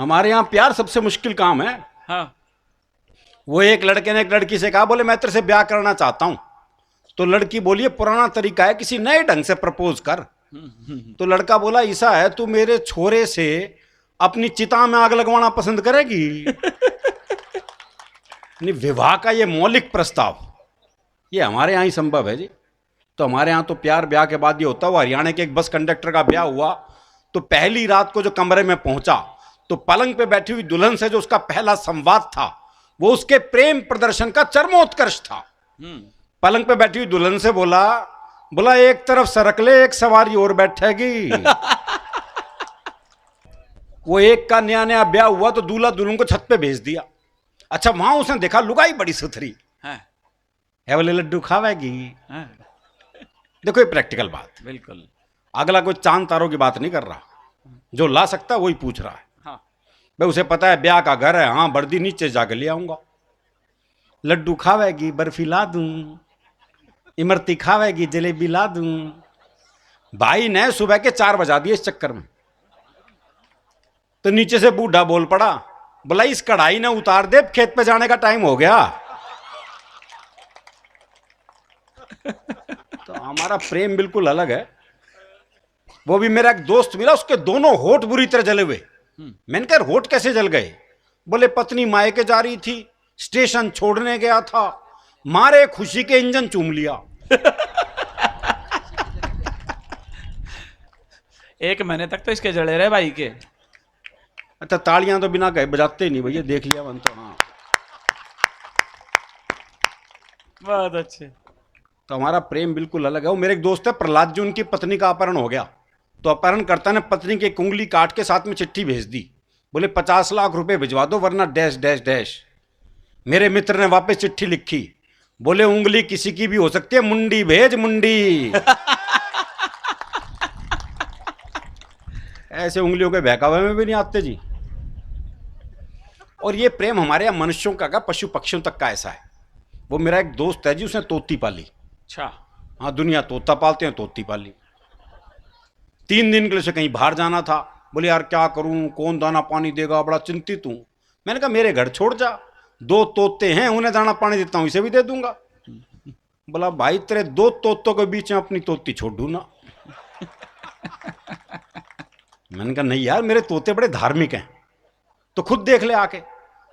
हमारे यहाँ प्यार सबसे मुश्किल काम है। हाँ। वो एक लड़के ने एक लड़की से कहा, बोले मैं तेरे से ब्याह करना चाहता हूं। तो लड़की बोली, पुराना तरीका है, किसी नए ढंग से प्रपोज कर। तो लड़का बोला, ऐसा है, तू मेरे छोरे से अपनी चिता में आग लगवाना पसंद करेगी? नहीं, विवाह का ये मौलिक प्रस्ताव ये हमारे यहाँ ही संभव है जी। तो हमारे यहाँ तो प्यार ब्याह के बाद ये होता हुआ, हरियाणा के एक बस कंडक्टर का ब्याह हुआ तो पहली रात को जो कमरे में पहुंचा तो पलंग पे बैठी हुई दुल्हन से जो उसका पहला संवाद था वो उसके प्रेम प्रदर्शन का चरमोत्कर्ष था। पलंग पे बैठी हुई दुल्हन से बोला, एक तरफ सरक ले, एक सवारी और बैठेगी। वो एक का नया नया ब्याह हुआ तो दूल्हा दुल्हन को छत पे भेज दिया। अच्छा, वहां उसने देखा लुगाई बड़ी सुथरी है, बोले लड्डू खावेगी। देखो ये प्रैक्टिकल बात, बिल्कुल। अगला कोई चांद तारों की बात नहीं कर रहा, जो ला सकता है वही पूछ रहा है। हाँ। भाई उसे पता है ब्याह का घर है, हाँ वर्दी नीचे जाकर ले आऊंगा। लड्डू खावेगी, बर्फी ला दूं, इमरती खावेगी, जलेबी ला दूं। भाई ने सुबह के 4 बजा दिए इस चक्कर में। तो नीचे से बूढ़ा बोल पड़ा, बोला इस कढ़ाई ने उतार दे, खेत पे जाने का टाइम हो गया। तो हमारा प्रेम बिल्कुल अलग है। वो भी मेरा एक दोस्त मिला, उसके दोनों होठ बुरी तरह जले हुए। मैंने कहा होठ कैसे जल गए? बोले पत्नी मायके जा रही थी, स्टेशन छोड़ने गया था, मारे खुशी के इंजन चूम लिया। 1 महीने तक तो इसके जड़े रहे भाई के। अच्छा, तालियां तो बिना कहे बजाते ही नहीं भैया, देख लिया मन तो। हाँ, बहुत अच्छे। तो हमारा प्रेम बिल्कुल अलग है। वो मेरे एक दोस्त है प्रहलाद जी, उनकी पत्नी का अपहरण हो गया तो अपहरणकर्ता ने पत्नी की एक उंगली काट के साथ में चिट्ठी भेज दी। बोले 50 लाख रुपए भिजवा दो वरना डैश डैश डैश। मेरे मित्र ने वापस चिट्ठी लिखी, बोले उंगली किसी की भी हो सकती है, मुंडी भेज मुंडी। ऐसे उंगलियों के बहकावे में भी नहीं आते जी। और ये प्रेम हमारे यहाँ मनुष्यों का पशु पक्षियों तक का ऐसा है। वो मेरा एक दोस्त है जी, उसने तोती पाली। अच्छा। हाँ, दुनिया तोता पालते हैं, तोती पाली। 3 दिन के लिए उसे कहीं बाहर जाना था। बोले यार क्या करूं, कौन दाना पानी देगा, बड़ा चिंतित हूं। मैंने कहा मेरे घर छोड़ जा, 2 तोते हैं, उन्हें दाना पानी देता हूं, इसे भी दे दूंगा। बोला भाई तेरे 2 तोतों के बीच में अपनी तोती छोड़ दूं ना। मैंने कहा नहीं यार, मेरे तोते बड़े धार्मिक हैं, तो खुद देख ले आके।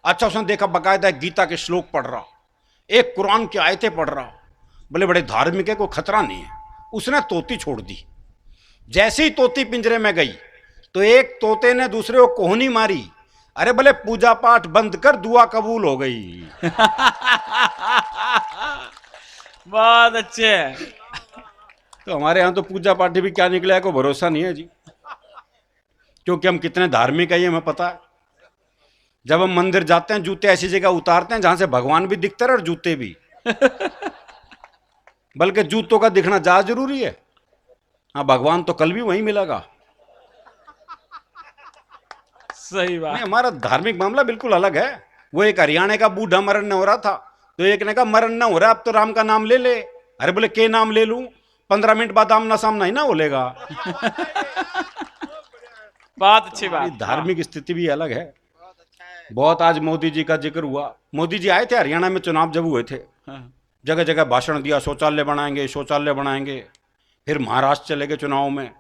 अच्छा, उसने देखा बाकायदा गीता के श्लोक पढ़ रहा, एक कुरान की आयतें पढ़ रहा। बोले बड़े धार्मिक है, कोई खतरा नहीं है। उसने तोती छोड़ दी। जैसे ही तोती पिंजरे में गई तो एक तोते ने दूसरे को कोहनी मारी। अरे बोले पूजा पाठ बंद कर, दुआ कबूल हो गई। बहुत अच्छे। तो हमारे यहां तो पूजा पाठ भी क्या निकले को भरोसा नहीं है जी, क्योंकि हम कितने धार्मिक है ये हमें पता है। जब हम मंदिर जाते हैं जूते ऐसी जगह उतारते हैं जहां से भगवान भी दिखते रहे और जूते भी। बल्कि जूतों का दिखना ज्यादा जरूरी है। हाँ, भगवान तो कल भी वहीं मिलेगा। सही बात। नहीं, हमारा धार्मिक मामला बिल्कुल अलग है। वो एक हरियाणा का बूढ़ा मरण न हो रहा था तो एक ने कहा मरण न हो रहा, अब तो राम का नाम ले ले। अरे बोले के नाम ले लूं, 15 मिनट बाद आमना सामना ही ना बोलेगा। बहुत अच्छी बात। धार्मिक स्थिति भी अलग है बहुत। आज मोदी जी का जिक्र हुआ। मोदी जी आए थे हरियाणा में, चुनाव जब हुए थे, जगह जगह भाषण दिया, शौचालय बनाएंगे शौचालय बनाएंगे। फिर महाराष्ट्र चले गए चुनाव में,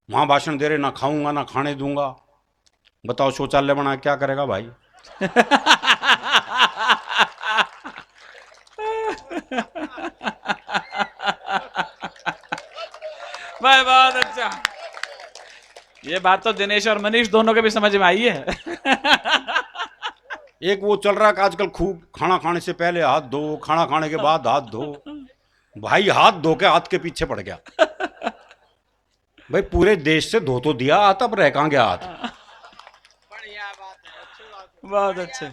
वहां भाषण दे रहे, ना खाऊंगा ना खाने दूंगा। बताओ शौचालय बना क्या करेगा भाई। भाई बहुत अच्छा। ये बात तो दिनेश और मनीष दोनों के भी समझ में आई है। एक वो चल रहा है कि आजकल खूब खाना खाने से पहले हाथ धो, खाना खाने के बाद हाथ धो। भाई हाथ धो के हाथ के पीछे पड़ गया। भाई पूरे देश से धो तो दिया हाथ, अब रह कहां गया हाथ। बढ़िया बात है, अच्छी बात है। बहुत अच्छे।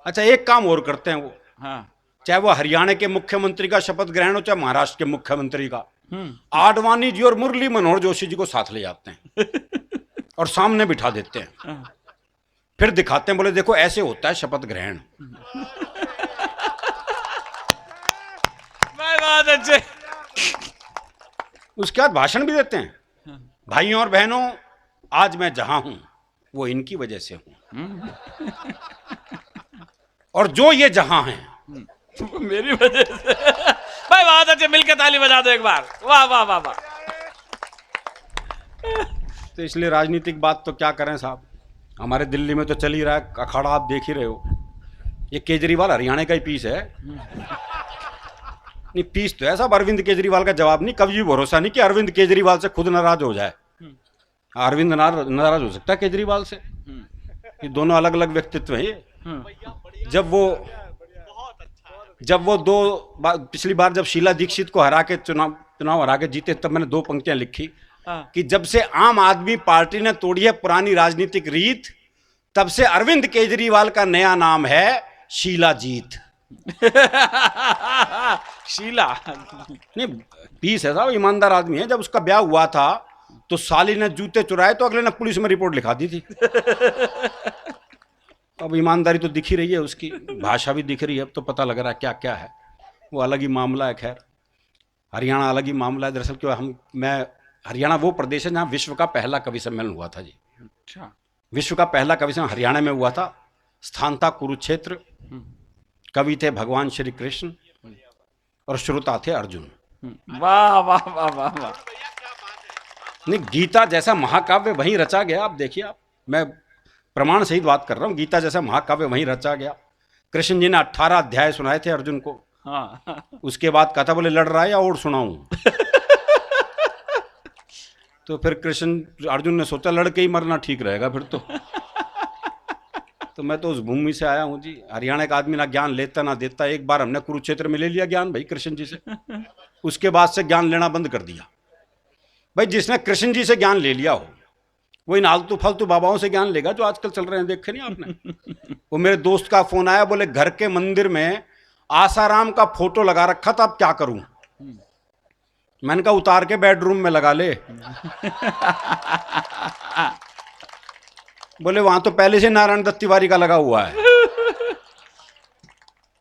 अच्छा, एक काम और करते हैं वो। हाँ। चाहे वो हरियाणा के मुख्यमंत्री का शपथ ग्रहण हो, चाहे महाराष्ट्र के मुख्यमंत्री का, आडवाणी जी और मुरली मनोहर जोशी जी को साथ ले जाते हैं और सामने बिठा देते हैं। फिर दिखाते हैं, बोले देखो ऐसे होता है शपथ ग्रहण। बहुत अच्छे। उसके बाद भाषण भी देते हैं। भाइयों और बहनों, आज मैं जहां हूं वो इनकी वजह से हूं। और जो ये जहां हैं, मेरी वजह से। भाई बहुत अच्छे, मिलकर ताली बजा दो एक बार। वाह वाह वाह वाह। तो इसलिए राजनीतिक बात तो क्या करें साहब, हमारे दिल्ली में तो चल ही रहा है अखाड़ा, आप देख ही रहे हो। ये केजरीवाल हरियाणा का ही पीस है। नहीं, पीस तो है साहब, अरविंद केजरीवाल का जवाब नहीं, कभी भी भरोसा नहीं कि अरविंद केजरीवाल से खुद नाराज हो जाए। अरविंद नाराज हो सकता है केजरीवाल से, ये दोनों अलग अलग व्यक्तित्व हैं ये। जब वो पिछली बार जब शीला दीक्षित को हरा के चुनाव हरा के जीते, तब मैंने 2 पंक्तियां लिखी कि जब से आम आदमी पार्टी ने तोड़ी है पुरानी राजनीतिक रीत, तब से अरविंद केजरीवाल का नया नाम है शीला जीत। शीला नहीं, पीस है साहब, ईमानदार आदमी है। जब उसका ब्याह हुआ था तो साली ने जूते चुराए तो अगले ने पुलिस में रिपोर्ट लिखा दी थी। अब ईमानदारी तो दिख ही रही है उसकी, भाषा भी दिख रही है, अब तो पता लग रहा है क्या क्या है। वो अलग ही मामला है। खैर, हरियाणा अलग ही मामला है। दरअसल क्यों हरियाणा वो प्रदेश है जहाँ विश्व का पहला कवि सम्मेलन हुआ था जी। अच्छा। विश्व का पहला कवि सम्मेलन हरियाणा में हुआ था। स्थान था कुरुक्षेत्र, कवि थे भगवान श्री कृष्ण और श्रोता थे अर्जुन। वाह वाह वाह वाह वाह। नहीं, गीता जैसा महाकाव्य वहीं रचा गया। आप देखिए, मैं प्रमाण सहित बात कर रहा हूँ, गीता जैसा महाकाव्य वहीं रचा गया। कृष्ण जी ने 18 अध्याय सुनाए थे अर्जुन को। हाँ। उसके उसके बाद कहा था बोले लड़ रहा है या और सुनाऊं। तो फिर अर्जुन ने सोचा लड़के ही मरना ठीक रहेगा फिर तो मैं तो उस भूमि से आया हूं जी। हरियाणा का आदमी ना ज्ञान लेता ना देता। एक बार हमने कुरुक्षेत्र में ले लिया ज्ञान भाई कृष्ण जी से, उसके बाद से ज्ञान लेना बंद कर दिया। भाई जिसने कृष्ण जी से ज्ञान ले लिया हो वो इन आलतू फालतू बाबाओं से ज्ञान लेगा जो आजकल चल रहे हैं, देखे नहीं आपने। वो मेरे दोस्त का फोन आया, बोले घर के मंदिर में आसाराम का फोटो लगा रखा था, अब क्या करूं। मैंने कहा उतार के बेडरूम में लगा ले। बोले वहां तो पहले से नारायण दत्त तिवारी का लगा हुआ है।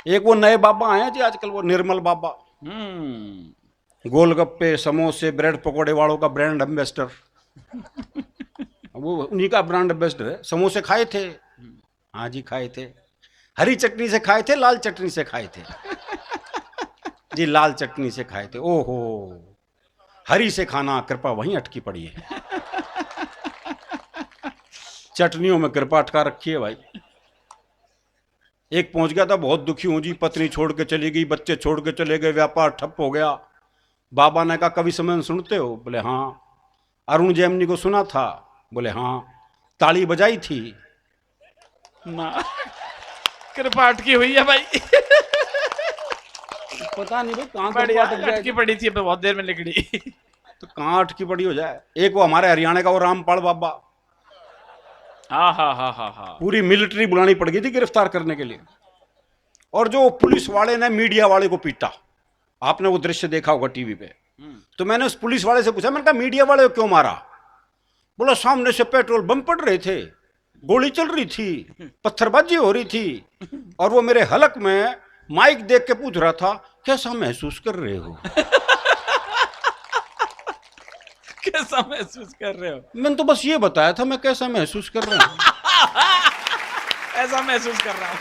एक वो नए बाबा आए हैं जी आजकल, वो निर्मल बाबा, गोलगप्पे समोसे ब्रेड पकोड़े वालों का ब्रांड एम्बेसडर। वो उन्हीं का ब्रांड एम्बेसडर है। समोसे खाए थे? हाँ जी खाए थे। हरी चटनी से खाए थे, लाल चटनी से खाए थे? जी लाल चटनी से खाए थे। ओहो, हरी से खाना कृपा वहीं अटकी पड़ी है। चटनियों में कृपा अटका रखी है भाई। एक पहुंच गया था, बहुत दुखी हूं जी, पत्नी छोड़ के चली गई, बच्चे छोड़ के चले गए, व्यापार ठप हो गया। बाबा ने कहा कवि सम्मेलन सुनते हो? बोले हाँ। अरुण जैमिनी को सुना था? बोले हाँ। ताली बजाई थी ना? कृपा अटकी हुई है भाई। पता नहीं भाई कहाँ अटकी पड़ी थी, बहुत देर में निकली। तो कहाँ अटकी पड़ी हो जाए। एक वो हमारे हरियाणा का वो रामपाल बाबा, हाँ हाँ हाँ हाँ हाँ, पूरी मिलिट्री बुलानी पड़ गई थी गिरफ्तार करने के लिए। और जो पुलिस वाले ने मीडिया वाले को पीटा, आपने वो दृश्य देखा होगा टीवी पे। तो मैंने उस पुलिस वाले से पूछा, मैंने कहा मीडिया वाले को क्यों मारा? बोला सामने से पेट्रोल बम पड़ रहे थे, गोली चल रही थी, पत्थरबाजी हो रही थी, और वो मेरे हलक में माइक देख के पूछ रहा था कैसा महसूस कर रहे हो। कैसा महसूस कर रहे हो? मैंने तो बस ये बताया था मैं कैसा महसूस कर रहा हूँ। ऐसा महसूस कर रहा हूँ।